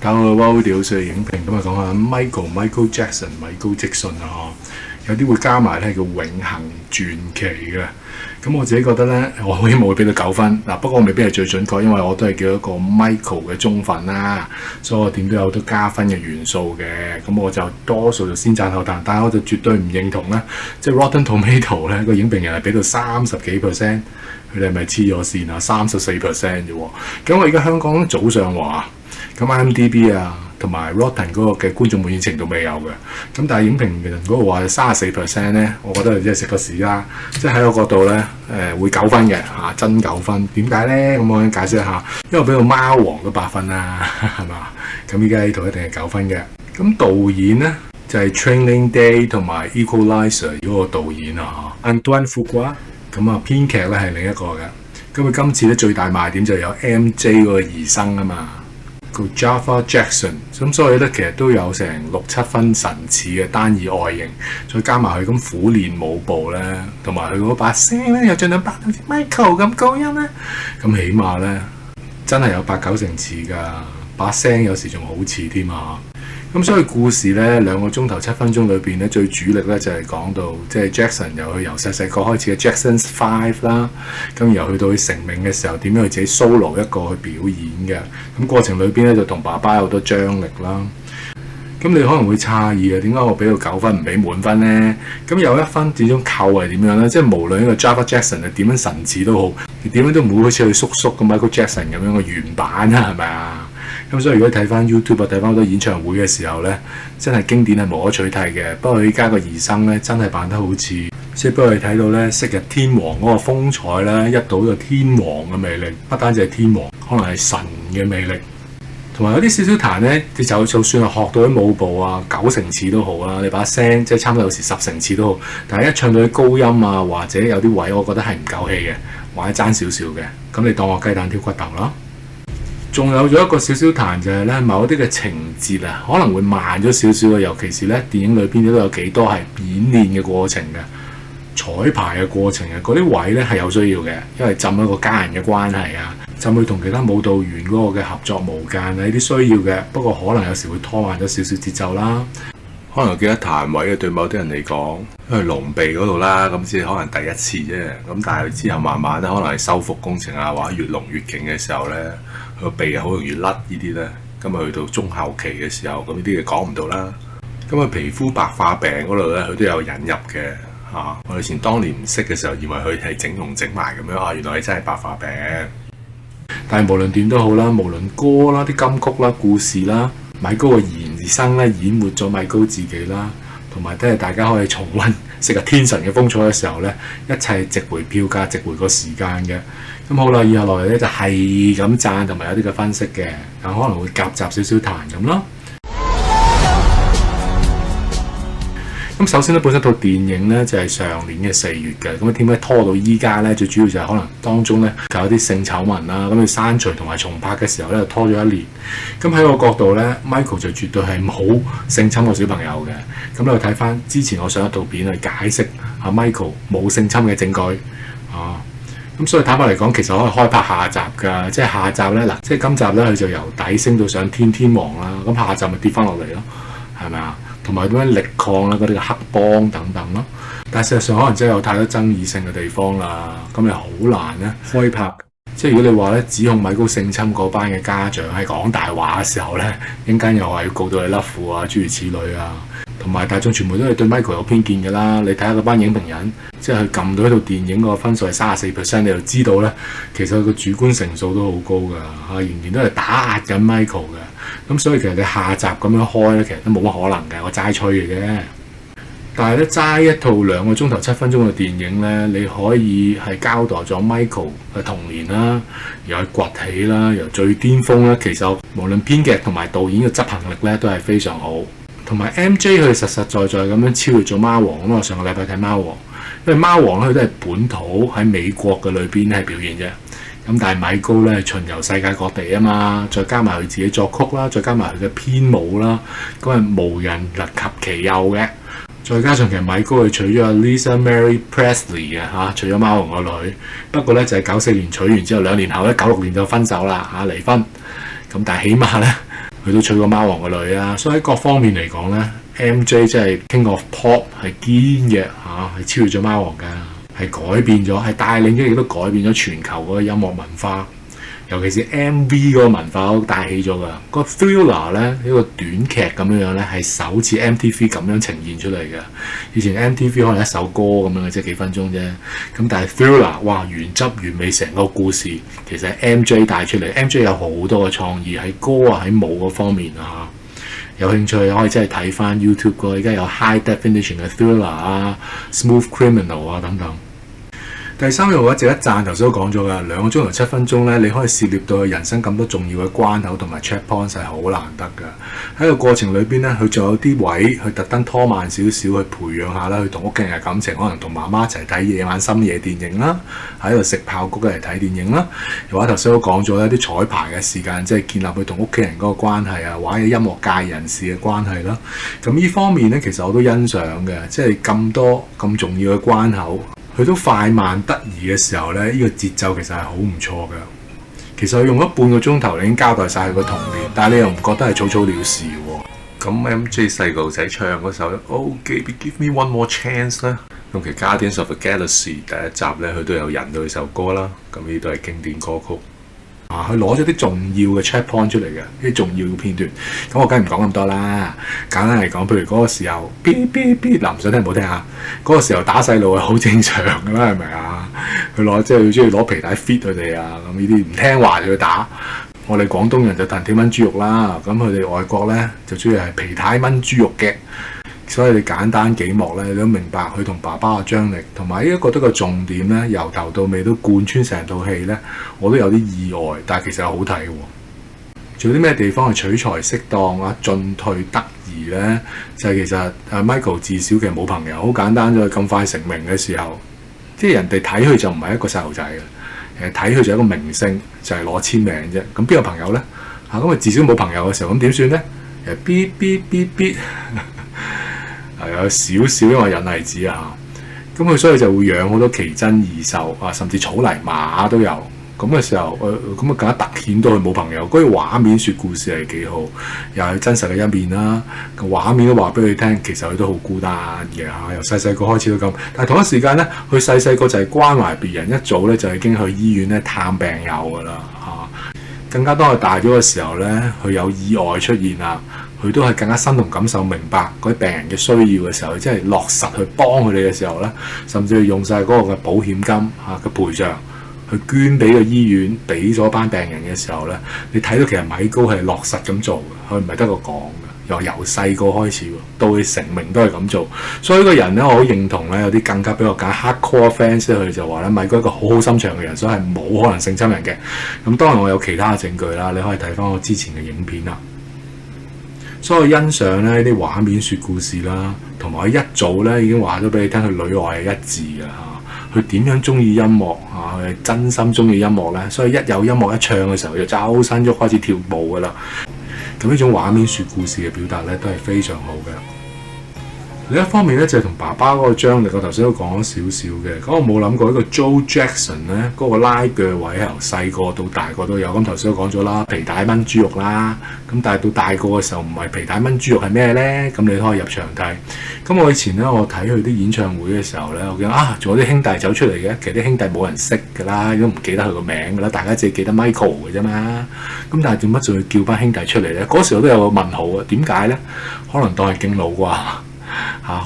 打個wow屌碎影評咁啊，講下 Michael Jackson 米高積遜啊，有啲會加埋咧叫永恆傳奇嘅。咁我自己覺得咧，我希望會俾到9分嗱，不過我未必係最準確，因為我都係叫一個 Michael 嘅忠粉啦，所以我點都有好多加分嘅元素嘅。咁我就多數就先讚後彈，但係我就絕對唔認同咧，即係 Rotten Tomato 咧個影評人係俾到30幾%，佢哋係咪黐咗線啊？34%啫喎。咁我而家香港早上話。咁 IMDB 啊，同埋 Rotten 嗰個嘅觀眾滿意程度未有嘅，咁但係影評人嗰個話34%咧，我覺得係真係食個屎啦！即係喺我角度咧，會9分嘅嚇，真9分。點解咧？咁我解釋一下，因為我俾到貓王都8分啦，係嘛？咁依家呢套一定係9分嘅。咁導演咧就係、Training Day 同埋 Equalizer 嗰個導演啊嚇 Antoine Fuqua。咁啊編劇咧係另一個嘅。咁佢今次咧最大賣點就有 MJ 嗰個兒生啊嘛。叫 Java Jackson， 咁所以咧其實都有成6-7分神似嘅單以外形，再加埋佢咁苦練舞步咧，同埋佢嗰把聲咧又盡量扮到似 Michael 咁高音咧，咁起碼咧真係有8-9成似㗎，把聲有時仲好似添啊！咁所以故事咧2個鐘頭7分鐘裏邊咧，最主力咧就係講到即係 Jackson 由細細個開始嘅 Jackson's 5啦，咁然後去到佢成名嘅時候，點樣佢自己 solo 一個去表演嘅，咁過程裏邊咧就同爸爸有好多張力啦。咁你可能會詫異啊，點解我俾到9分唔俾滿分咧？咁有1分始終扣係點樣咧？即係無論呢個 Java Jackson 係點樣神似都好，點樣都唔會好似佢叔叔咁 Michael Jackson 咁樣嘅原版啊，係咪啊？咁所以如果睇翻 YouTube 啊，睇翻好多演唱會嘅時候咧，真係經典係無可取替嘅。不過依家個兒生咧，真係扮得好似，即係俾我哋睇到咧，昔日天王嗰個風采咧，一睹就天王嘅魅力，不單止係天王，可能係神嘅魅力。同埋有啲少少彈咧，你就算係學到啲舞步啊，9成似都好啦，你把聲即係差唔多有時10成似都好，但係一唱到啲高音啊，或者有啲位，我覺得係唔夠氣嘅，或者爭少少嘅，咁你當我雞蛋挑骨頭啦。仲有咗一個少少彈就係咧，某啲嘅情節啊，可能會慢咗少少嘅，尤其是咧電影裏邊都有幾多係演練嘅過程嘅，彩排嘅過程嘅，嗰啲位咧係有需要嘅，因為浸一個家人嘅關係啊，浸佢同其他舞蹈員嗰個嘅合作無間啊，呢啲需要嘅，不過可能有時會拖慢咗少少節奏啦。可能記得彈位嘅對某啲人嚟講，因為隆鼻嗰度啦，咁先可能第一次啫，咁但係之後慢慢咧，可能係修復工程啊，或者越隆越勁嘅時候咧。個鼻好容易甩呢啲咧，咁啊去到中後期嘅時候，咁呢啲嘢講唔到啦。咁啊皮膚白化病嗰度咧，佢都有引入嘅嚇。我以前當年唔識嘅時候，以為佢係整容整埋咁樣啊，原來係真係白化病。但係無論點都好啦，無論歌啦、啲金曲啦、故事啦，米高嘅兒生咧演活咗米高自己啦，同埋都係大家可以重溫昔日天神嘅風采嘅時候咧，一切值回票價，值回個時間嘅。咁好啦，以下落嚟咧就係咁讚同埋有啲嘅分析嘅，但可能會夾雜少少彈咁咯。咁首先咧，本身套電影咧就係上年嘅4月嘅，咁點解拖到依家咧？最主要就係可能當中咧有啲性醜聞啦，咁佢刪除同埋重拍嘅時候咧就拖咗1年。咁喺我角度咧 ，Michael 就絕對係冇性侵過小朋友嘅。咁你睇翻之前我上一套片去解釋阿 Michael 冇性侵嘅證據啊。咁所以坦白嚟講，其實可以開拍下集㗎，即係下集咧嗱，即係今集咧佢就由底升到上天王啦，咁下集咪跌翻落嚟咯，係咪啊？同埋點樣力抗啦，嗰啲嘅黑幫等等咯。但係事實上可能真係有太多爭議性嘅地方啦，咁又好難咧開拍。即係如果你話咧指控米高性侵嗰班嘅家長喺講大話嘅時候咧，陣間又話要告到你甩褲啊，諸如此類啊。同埋大眾傳媒都係對 Michael 有偏見㗎啦，你睇下嗰班影評人，即係佢撳到呢套電影個分數係34%，你就知道咧，其實佢個主觀成數都好高㗎嚇，仍然都係打壓緊 Michael 嘅。咁所以其實你下集咁樣開咧，其實都冇乜可能嘅，我齋吹嘅啫。但係咧齋一套2個鐘頭7分鐘嘅電影咧，你可以係交代咗 Michael 嘅童年啦，又係崛起啦，由最巔峰啦，其實無論編劇同埋導演嘅執行力咧都係非常好。同埋 MJ 佢實實在在咁樣超越咗貓王咁啊！上個禮拜睇貓王，因為貓王咧佢都係本土喺美國嘅裏邊係表現啫。咁但係米高咧巡遊世界各地啊嘛，再加埋佢自己作曲啦，再加埋佢嘅編舞啦，咁係無人能及其有嘅。再加上其實米高佢娶咗阿 Lisa Marie Presley 嘅嚇，娶咗貓王個女。不過咧就係94年娶完之後，2年後咧96年就分手啦嚇，離婚。咁但係起碼咧佢都娶過貓王個女啊，所以喺各方面嚟講咧 ，MJ 真係 King of Pop 係堅嘅嚇，係超越咗貓王㗎，係改變咗，係帶領咗亦都改變咗全球嗰個音樂文化。尤其是 MV 嗰個文化都帶起咗㗎。個 Thriller 咧呢個短劇咁樣咧係首次 MTV 咁樣呈現出嚟嘅。以前 MTV 可能一首歌咁樣嘅啫，幾分鐘啫。咁但係 Thriller 哇原汁原味成個故事，其實係 MJ 帶出嚟。MJ 有好多嘅創意喺歌啊喺舞嗰方面啊嚇。有興趣可以真係睇翻 YouTube 個，而家有 High Definition 嘅 Thriller 啊、Smooth Criminal 啊等等。第三樣我值得讚，頭先都講咗㗎，2個鐘頭7分鐘咧，你可以涉獵到人生咁多重要嘅關口同埋 check points 係好難得㗎。喺個過程裏邊咧，佢仲有啲位佢特登拖慢少少去培養下啦，去同屋企人嘅感情，可能同媽媽一齊睇夜晚深夜電影啦，喺度食爆谷嚟睇電影啦。又話頭先都講咗咧，啲彩排嘅時間即係建立佢同屋企人嗰個關係啊，或者音樂界人士嘅關係啦。咁呢方面咧，其實我都欣賞嘅，即係咁多咁重要嘅關口。佢都快慢得宜嘅時候咧，呢個節奏其實係好唔錯嘅。其實佢用咗半個鐘頭，你已經交代晒佢個童年，但係你又唔覺得係草草了事喎。咁 MJ 細個仔唱嗰首Oh Baby Give Me One More Chance 咧，咁其實 Guardians of the Galaxy 第一集咧，佢都有引到佢首歌啦。咁呢都係經典歌曲。佢攞咗啲重要嘅 check point 出嚟嘅，啲重要嘅片段。咁我梗係唔講咁多啦。簡單嚟講，譬如嗰個時候，嗱唔想聽唔好聽下。嗰個時候打細路係好正常㗎啦，係咪啊？佢攞即係佢中意攞皮帶 fit 佢哋啊，咁呢啲唔聽話就去打。我哋廣東人就彈條炆豬肉啦，咁佢哋外國咧就中意係皮帶炆豬肉嘅。所以你簡單幾幕咧，你都明白佢同爸爸嘅張力，同埋呢一個覺得個重點咧，由頭到尾都貫穿成套戲咧，我都有啲意外，但係其實好睇喎。仲有啲咩地方係取材適當啊，進退得宜咧？就係、是、其實Michael 自小其實冇朋友，好簡單咗。咁快成名嘅時候，即係人哋睇佢就唔係一個細路仔嘅，睇佢就係一個明星，就係攞簽名啫。咁邊有朋友咧？咁佢自小冇朋友嘅時候，咁點算咧？有少少因為引例子啊，咁佢所以就會養好多奇珍異獸啊，甚至草泥馬都有。咁嘅時候，咁更加突顯到佢冇朋友。嗰啲畫面説故事係幾好，又係真實嘅一面啦。個畫面都話俾佢聽，其實佢都好孤單嘅嚇。由細細個開始都咁，但係同一時間咧，佢細細個就係關懷別人，一早咧就已經去醫院咧探病友噶啦嚇。更加當佢大咗嘅時候咧，佢有意外出現啦。佢都係更加身同感受明白嗰啲病人嘅需要嘅時候，即係落實去幫佢哋嘅時候咧，甚至係用晒嗰個嘅保險金嘅賠償去捐俾個醫院，俾咗班病人嘅時候咧，你睇到其實米高係落實咁做嘅，佢唔係得個講嘅，由細個開始到佢成名都係咁做。所以呢個人咧，我好認同咧，有啲更加比較揀 hardcore fans 佢就話咧，米高係一個好好心腸嘅人，所以係冇可能性侵人嘅。咁當然我有其他嘅證據啦，你可以睇翻我之前嘅影片啦。所以我欣賞咧啲畫面説故事啦，同埋一早咧已經話咗俾你聽，佢裏外係一致嘅嚇。佢點樣中意音樂嚇？佢係真心中意音樂咧，所以一有音樂一唱嘅時候，就周身喐開始跳舞噶啦。咁呢種畫面説故事嘅表達咧，都係非常好嘅。另一方面咧，就係同爸爸嗰個張力，我頭先都講咗少少嘅。咁我冇諗過呢個 Joe Jackson 咧，嗰個拉鋸位由細個到大個都有。咁頭先都講咗啦，皮帶炆豬肉啦。咁但係到大個嘅時候，唔係皮帶炆豬肉係咩咧？咁你可以入場睇。咁我以前咧，我睇佢啲演唱會嘅時候咧，我見仲有啲兄弟走出嚟嘅。其實啲兄弟冇人識㗎啦，都唔記得佢個名㗎啦，大家只係記得 Michael 嘅啫嘛。咁但係點解仲要叫班兄弟出嚟咧？嗰時我都有個問號啊，點解咧？可能當係敬老啩？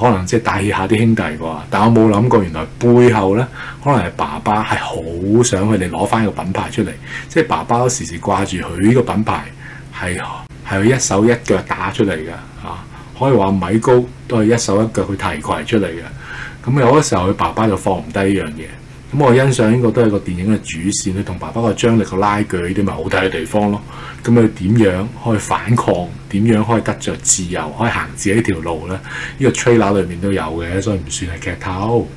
可能即係帶下啲兄弟啩，但我冇諗過原來背後咧，可能係爸爸係好想佢哋攞翻個品牌出嚟，即係爸爸都時時掛住佢呢個品牌係佢一手一腳打出嚟嘅可以話米高都係一手一腳去提攜出嚟嘅。咁有嗰時候佢爸爸就放唔低呢樣嘢。咁我欣賞呢個都係個電影嘅主線，佢同爸爸個張力個拉鋸呢啲咪好睇嘅地方咯。咁佢點樣可以反抗？點樣可以得着自由？可以行自己條路咧？呢個 trailer 裏面都有嘅，所以唔算係劇透。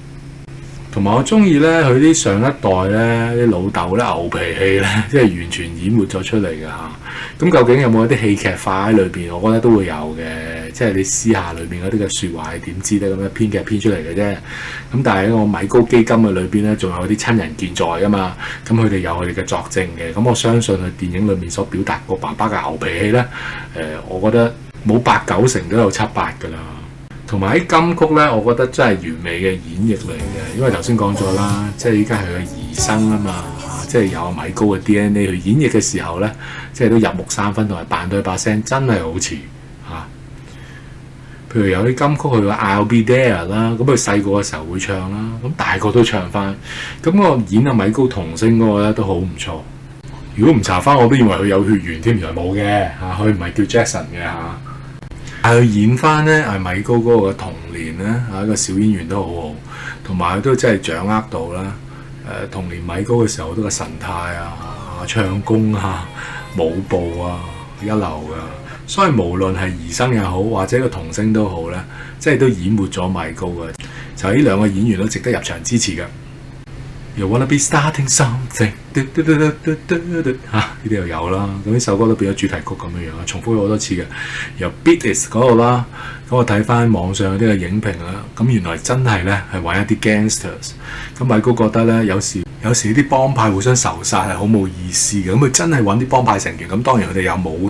同埋我中意咧佢啲上一代咧啲老豆咧牛脾氣咧，即係完全演活咗出嚟㗎嚇。咁究竟有冇一啲戲劇化喺裏邊？我覺得都會有嘅，即係你私下裏邊嗰啲嘅説話係點知咧？咁樣編劇編出嚟嘅啫。咁但係喺個米高基金嘅裏邊咧，仲有啲親人健在㗎嘛。咁佢哋有佢哋嘅作證嘅。咁我相信佢電影裏面所表達個爸爸嘅牛脾氣咧，我覺得冇8、9成都有7、8㗎啦。同埋喺金曲咧，我覺得真係完美嘅演繹嚟嘅，因為頭先講咗啦，即係依家係佢兒生啊嘛，即係有米高嘅 DNA 去演繹嘅時候咧，即係都入木三分，同埋扮到佢把聲真係好似嚇。譬如有啲金曲佢個 I'll Be There 啦，咁佢細個嘅時候會唱啦，咁大個都唱翻，咁個演阿米高童聲嗰個咧都好唔錯。如果唔查翻，我都以為佢有血緣添，原來冇嘅嚇，佢唔係叫 Jackson 嘅嚇。佢演翻咧係米高嗰個嘅童年咧，一個小演員都好好，同埋佢都真係掌握到啦。童年米高嘅時候，好多個神態啊、唱功啊、舞步啊一流噶。所以無論係兒生又好，或者個童星都好咧，即係都演活咗米高嘅。就係呢兩個演員都值得入場支持嘅。You wanna be starting something， 呢啲又有啦。咁呢首歌都變咗主題曲咁樣樣，重複咗好多次嘅。由 Beat It 嗰度啦，咁我睇翻網上嗰啲嘅影評啦，咁原來真係咧係玩一啲 gangsters。咁米高覺得咧，有時啲幫派互相仇殺係好冇意思嘅，咁佢真係揾啲幫派成員。咁當然佢哋有舞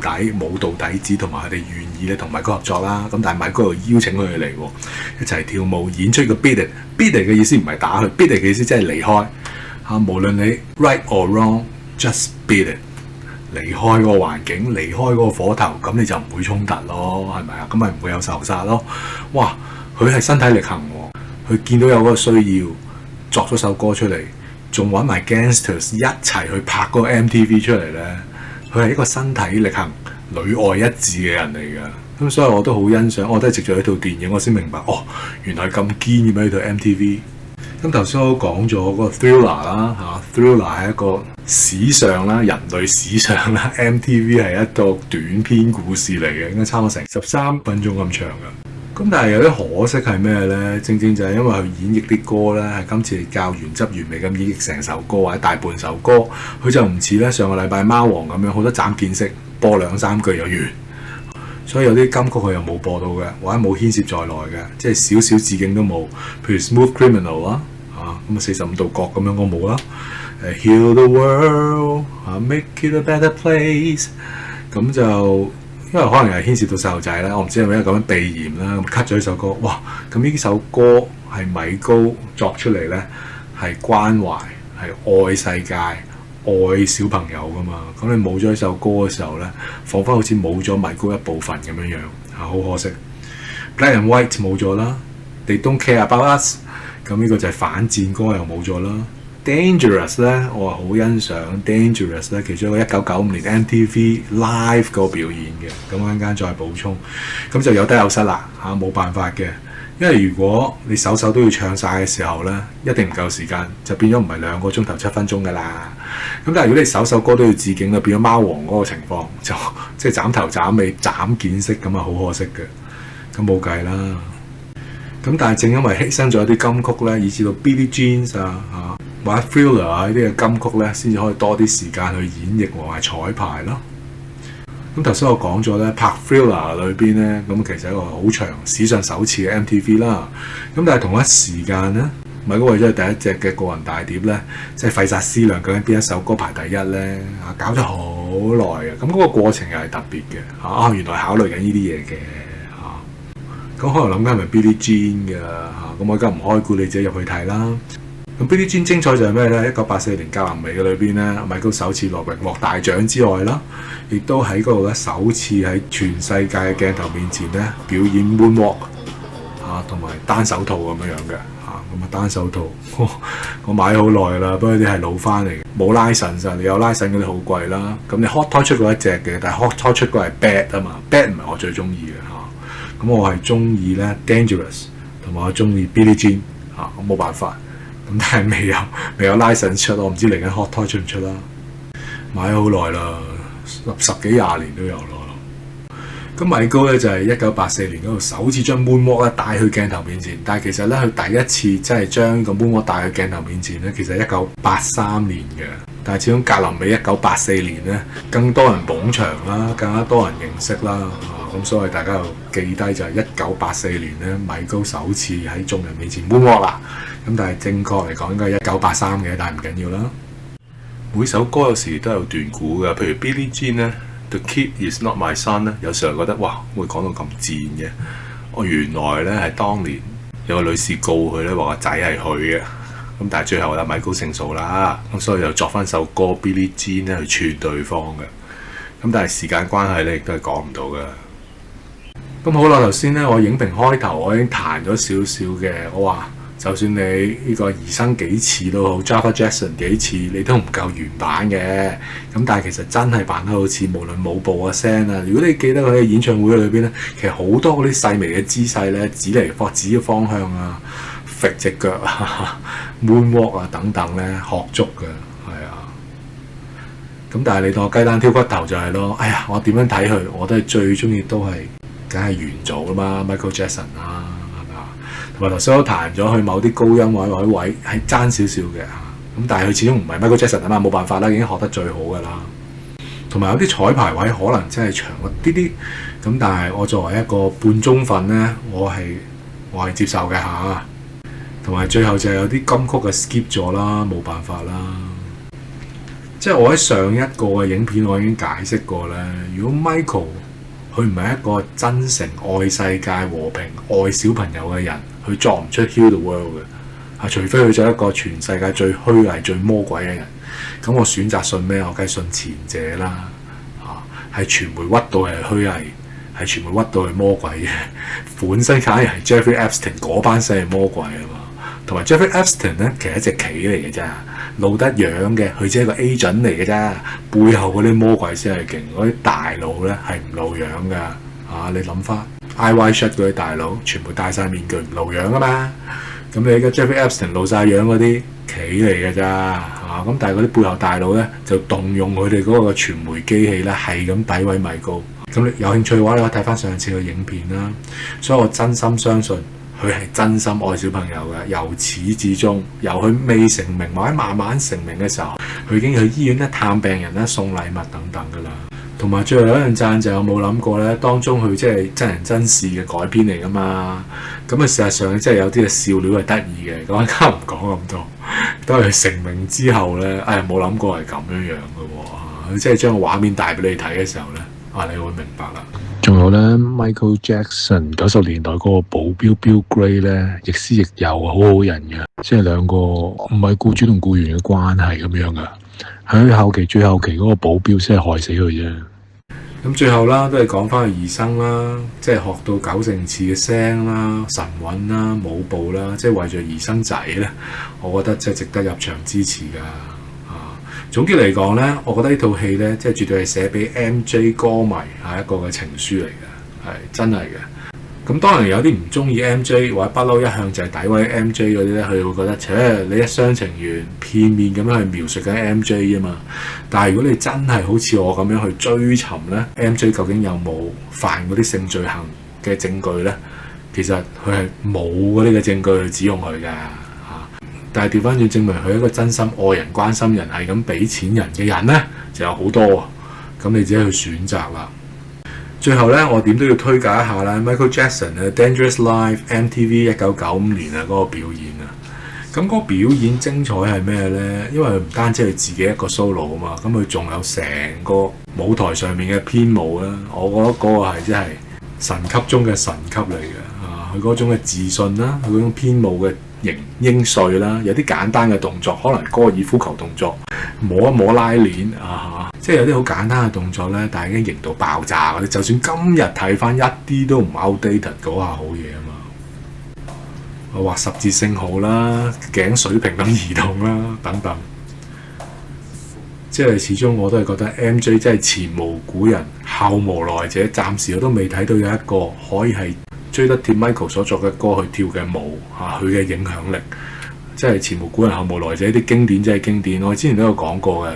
蹈底子，同埋佢哋願意咧同米高合作啦。咁但係米高又邀請佢哋嚟一齊跳舞，演出個 Beat It。Beat It 嘅意思唔係打佢，Beat It 嘅意思即係離開。無論你 right or wrong，just beat it。離開個環境，離開嗰個火頭，咁你就唔會衝突咯，係咪啊？咁咪唔會有仇殺咯。哇！佢係身體力行喎，佢見到有嗰個需要，作咗首歌出嚟，仲揾埋 gangsters 一齊去拍嗰個 MTV 出嚟咧。佢係一個身體力行、裏外一致嘅人嚟㗎。咁所以我都好欣賞，我都係藉住呢套電影，我先明白哦，原來咁堅嘅咩呢套 MTV。咁頭先我講咗嗰個 Thriller 啦嚇，Thriller 係一個史上啦，人類史上啦，MTV 係一個短篇故事嚟嘅，應該差唔多成13分鐘咁長嘅。咁但係有啲可惜係咩咧？正正就係因為佢演繹啲歌咧，係今次較原汁原味咁演繹成首歌或者大半首歌，佢就唔似咧上個禮拜貓王咁樣好多斬件式播2、3句就完。所以有啲金曲佢又冇播到嘅，或者冇牽涉在內嘅，即係少少致敬都冇。譬如 Smooth Criminal 啦，咁啊45度角咁樣我冇啦。Heal the world， make it a better place。咁就因為可能係牽涉到細路仔啦，我唔知係咪因為咁樣避嫌啦，咁 cut 咗呢首歌。哇！咁呢首歌係米高作出嚟咧，係關懷，係愛世界。愛小朋友噶嘛，咁你冇咗呢首歌嘅時候咧，彷彿好似冇咗米高一部分咁樣樣，好可惜。Black and White 冇咗啦 ，They Don't Care About Us， 咁呢個就係反戰歌又冇咗啦。Dangerous 咧，我係好欣賞 Dangerous 咧，其中一個1995年 MTV Live 個表演嘅，咁陣間再補充，咁就有得有失啦嚇，冇辦法嘅。因為如果你首都要唱晒嘅時候咧，一定唔夠時間，就變咗唔係2個鐘頭7分鐘噶啦。咁但係如果你首歌都要致敬啦，變咗貓王嗰個情況，就即係斬頭斬尾斬件式咁啊，好可惜嘅。咁冇計啦。咁但係正因為犧牲咗一啲金曲咧，以至到 Billie Jean 或者 Thriller 呢啲嘅金曲咧，先至可以多啲時間去演繹同埋彩排咯。咁頭先我講咗咧，拍 Thriller 裏邊咧，咁其實係一個好長史上首次嘅 MTV 啦。咁但係同一時間咧，米高為咗第一隻嘅個人大碟咧，即係費煞思量究竟邊一首歌排第一咧？搞咗好耐嘅。咁嗰個過程又係特別嘅。原來考慮緊呢啲嘢嘅咁可能諗緊係咪 Billie Jean 嘅咁我而家唔開估，你自己入去睇啦。咁 Billie Jean 精彩就係咩咧？1984年格林美嘅裏邊咧，米高首次落榮獲大獎之外啦，亦都喺嗰度咧首次喺全世界嘅鏡頭面前咧表演 moonwalk 同埋單手套咁樣樣嘅咁啊單手套我買好耐啦，不過啲係老翻嚟嘅，冇拉繩㗎，你有拉繩嗰啲好貴啦。咁你 Hot Toy 出過一隻嘅，但係 Hot Toy 出過係 Bad 啊嘛 ，Bad 唔係我最中意嘅咁我係中意咧 Dangerous 同埋我中意 Billie Jean 咁冇辦法。咁但係未有 license 出，我唔知嚟緊 Hot Toy 出唔出啦。買咗好耐啦，10幾20年都有咯。咁米高咧就係1984年嗰度首次將 Moonwalk 咧帶去鏡頭面前，但係其實咧佢第一次真係將個 Moonwalk 帶去鏡頭面前咧，其實係1983年嘅。但係始終格林美1984年咧，更多人捧場啦，更加多人認識啦，咁所以大家又記低就係1984年咧，米高首次喺眾人面前 Moonwalk 啦。咁但係正確嚟講應該係1983嘅，但係唔緊要啦。每首歌有時都有段故嘅，譬如 Billie Jean 咧。The Kid Is Not My Son 咧，有時候覺得哇，會講到咁賤嘅。我原來咧係當年有個女士告佢咧，話個仔係佢嘅。咁但係最後咧米高勝訴啦，咁所以就作翻首歌 Billie Jean 咧去串對方嘅。咁但係時間關係咧，亦都係講唔到嘅。咁好啦，頭先咧我影評開頭我已經彈咗少少嘅，我話就算你呢個兒生幾似都好 ，Java Jackson 幾似，你都唔夠原版嘅。咁但係其實真係扮得好似，無論舞步嘅聲啊，如果你記得佢喺演唱會裏邊咧，其實好多嗰啲細微嘅姿勢咧，指嘅方向啊，揈隻腳啊 ，moonwalk 啊等等咧，學足嘅，係啊。咁但係你當我雞蛋挑骨頭就係咯，哎呀，我點樣睇佢，我都係最中意都係，梗係元祖啦嘛 ，Michael Jackson 啦。同埋頭先都彈咗佢某啲高音位係爭少少嘅嚇，咁但係佢始終唔係 Michael Jackson 啊嘛，冇辦法啦，已經學得最好㗎啦。同埋有啲彩排位可能真係長一啲啲，咁但係我作為一個半中粉咧，我係接受嘅嚇。同埋最後就係有啲金曲嘅 skip 咗啦，冇辦法啦。即係我喺上一個嘅影片我已經解釋過咧，如果 Michael 佢唔係一個真誠愛世界和平愛小朋友嘅人，佢作唔出 Heal the World 嘅，除非佢就係一個全世界最虛偽最魔鬼嘅人。咁我選擇信咩？我梗係信前者啦。係傳媒屈到係虛偽，係傳媒屈到係魔鬼嘅。本身反而係 Jeffrey Epstein 嗰班先係魔鬼啊嘛。同埋 Jeffrey Epstein 咧，其實一隻棋嚟嘅啫，露得樣嘅，佢只係個 agent 嚟嘅啫。背後嗰啲魔鬼先係勁，嗰啲大佬咧係唔露樣㗎。你諗翻 IY Shut 嗰啲大佬，全部戴晒面具唔露樣啊嘛。咁你而家 Jeffrey Epstein 露晒樣嗰啲棋嚟嘅咋。咁但係嗰啲背後大佬咧就動用佢哋嗰個傳媒機器咧，係咁詆毀米高。咁你有興趣嘅話，你可以睇翻上次嘅影片啦。所以我真心相信佢係真心愛小朋友嘅，由始至終，由佢未成名或者慢慢成名嘅時候，佢已經去醫院咧探病人咧、送禮物等等㗎啦。同埋最後有一樣讚就有冇諗過咧，當中佢即係真人真事嘅改編嚟㗎嘛。咁事實上即係有啲嘅笑料係得意嘅，咁而家唔講咁多。都係成名之後咧，冇諗過係咁樣嘅喎，即係將個畫面帶俾你睇嘅時候咧，你會明白啦。仲有咧 ，Michael Jackson 90年代嗰個保鏢 Bill Gray 咧，亦師亦友，好好人嘅，即係兩個唔係僱主同僱員嘅關係咁樣噶。喺最後期嗰個保鏢先係害死佢啫。咁最後啦，都係講翻個兒生啦，即係學到9成次嘅聲啦、神韻啦、舞步啦，即係為咗兒生仔咧，我覺得即係值得入場支持噶。總結嚟講咧，我覺得呢套戲咧，即係絕對係寫俾 MJ 歌迷係一個嘅情書嚟嘅，係真係嘅。咁當然有啲唔中意 MJ 或者不嬲一向就係詆毀 MJ 嗰啲咧，佢會覺得，你一廂情願、片面咁樣去描述緊 MJ 啊嘛。但係如果你真係好似我咁樣去追尋咧，MJ 究竟有冇犯嗰啲性罪行嘅證據咧？其實佢係冇嗰啲嘅證據去指控佢㗎。但係調翻轉證明佢係一個真心愛人、關心人、係咁俾錢人嘅人咧，就有好多。咁你自己去選擇啦。最後咧，我點都要推介一下啦 ，Michael Jackson 嘅 Dangerous Life MTV 1995年啊嗰個表演啊。咁嗰個表演精彩係咩咧？因為佢唔單止係自己一個 solo 啊嘛，咁佢仲有成個舞台上面嘅編舞啦。我覺得嗰個係真係神級中嘅神級嚟嘅。佢嗰種嘅自信啦，佢嗰種編舞嘅英帥啦，有啲簡單嘅動作，可能高爾夫球動作，摸一摸拉鏈即係有啲好簡單嘅動作咧，但係已經型到爆炸嗰啲，就算今日睇翻一啲都唔 outdated 嗰下好嘢啊嘛！我畫十字星號啦，頸水平咁移動啦，等等，即係始終我都係覺得 MJ 真係前無古人後無來者，暫時我都未睇到有一個可以係追得貼 Michael 所作嘅歌去跳嘅舞佢嘅影響力，即係前無古人後無來者，啲經典真係經典。我之前都有講過嘅。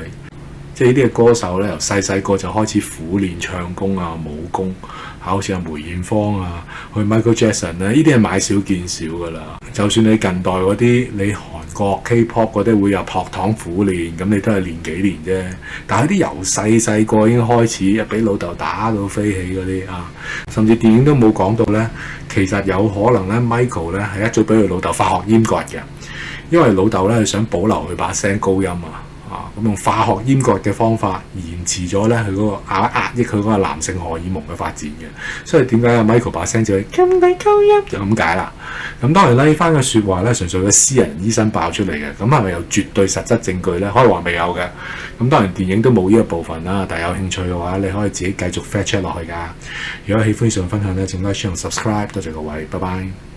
即係呢啲嘅歌手咧，由細細個就開始苦練唱功啊、武功，好似阿梅艷芳啊，去 Michael Jackson 咧，呢啲係買少見少噶啦。就算你近代嗰啲，你韓國 K-pop 嗰啲會有撲堂苦練，咁你都係練幾年啫。但係啲由細細個已經開始，俾老豆打到飛起嗰啲啊，甚至電影都冇講到咧，其實有可能咧 Michael 咧係一早俾佢老豆化學閹割嘅，因為老豆咧係想保留佢把聲高音啊。咁用化學閹割嘅方法延遲咗咧佢嗰個壓抑佢嗰個男性荷爾蒙嘅發展嘅，所以點解阿 Michael 把聲就係咁低高音就咁解啦。咁當然呢番嘅説話咧，純粹嘅私人醫生爆出嚟嘅，咁係咪有絕對實質證據咧？可以話未有嘅。咁當然電影都冇呢一部分啦，但係有興趣嘅話，你可以自己繼續 fact check 落去㗎。如果喜歡以上分享咧，請 like、share 同 subscribe，多謝各位，拜拜。